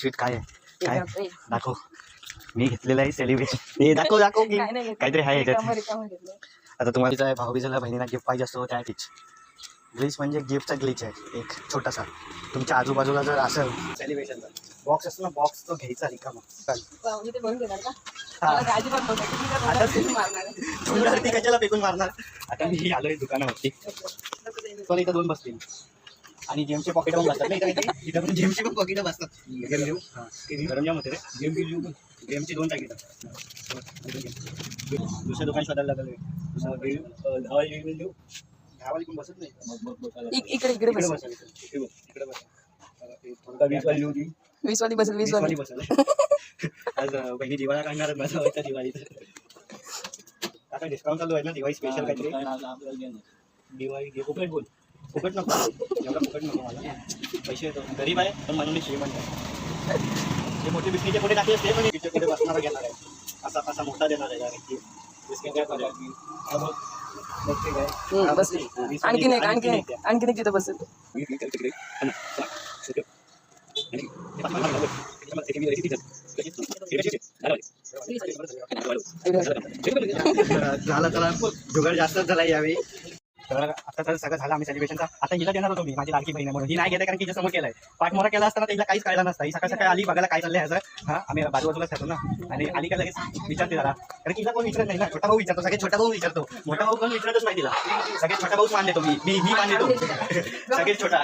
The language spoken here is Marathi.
स्वीट काय आहे काय दाखव. मी घेतलेलं आहे सेलिब्रेशन. हे दाखव दाखव की काहीतरी आहे याच्यात. आता तुम्हाला भाऊबीजेला बहिणीला गिफ्ट पाहिजे असतो त्या टीच ग्लिच म्हणजे गिफ्टचा ग्लिच आहे एक छोटासा. तुमच्या आजूबाजूला जर असेल सेलिब्रेशनचा बॉक्स असतो ना बॉक्स तो घ्यायचा रिकामा. आता कशाला फेकून मारणार. आता मी आलोय दुकानावरती पण इथं दोन बसतील आणि जेमचे पॉकेट पण बसतात नाही इथं पण जेमचे पण पॉकेट बसतात. गरम जाम होते रे गेमची 2 पॅकेट. दुसरं दुकान शोधायला लागलं. धावाली पण बसत नाही इकडे इकडे बस. इकडे बस. 20 वाली होती 20 वाली बसेल 20 वाली बसेल. आज बहिणी दिवाळा काढणार माझा होता दिवाळीत. आता डिस्काउंट चालू आहे ना दिवाळी स्पेशल काहीतरी. दिवाळी फुकट बोल फुकट नको एवढा फुकट नको मला. पैसे येतो गरीब आहे पण म्हणून मी श्रीमंत आहे. जे मोठे बिस्किटचे पुढे टाकले असते पण तिच्या पुढे बसणारा घेणार आहे. असा असा मोठा देणार आहे डायरेक्ट बिस्किट काय आणखीन एक तिथं बसेल. झाला त्याला जुगाड जास्तच झाला यावेळी. तर आता तर सगळं झालं आम्ही सेलिब्रेशनचा. आता हिला देणार होतो मी माझी लाडकी बहीण म्हणून. ही नाही घेते कारण की समोर केलाय पाठमोरा केला असताना तिला काहीच कळलं नसतं. ही सकाळ सकाळी आली बघायला काय चाललंय ह्याचं. हा आम्ही बाजूबाजूलाच राहतो ना आणि आली का लगेच विचारते जरा कारण तिला कोण विचारत नाही ना. छोटा भाऊ विचारतो सगळे छोटा भाऊ विचारतो मोठा भाऊ कोण विचारतच नाही तिला. सगळे छोटा भाऊच मान देतो मी मान देतो सगळेच छोटा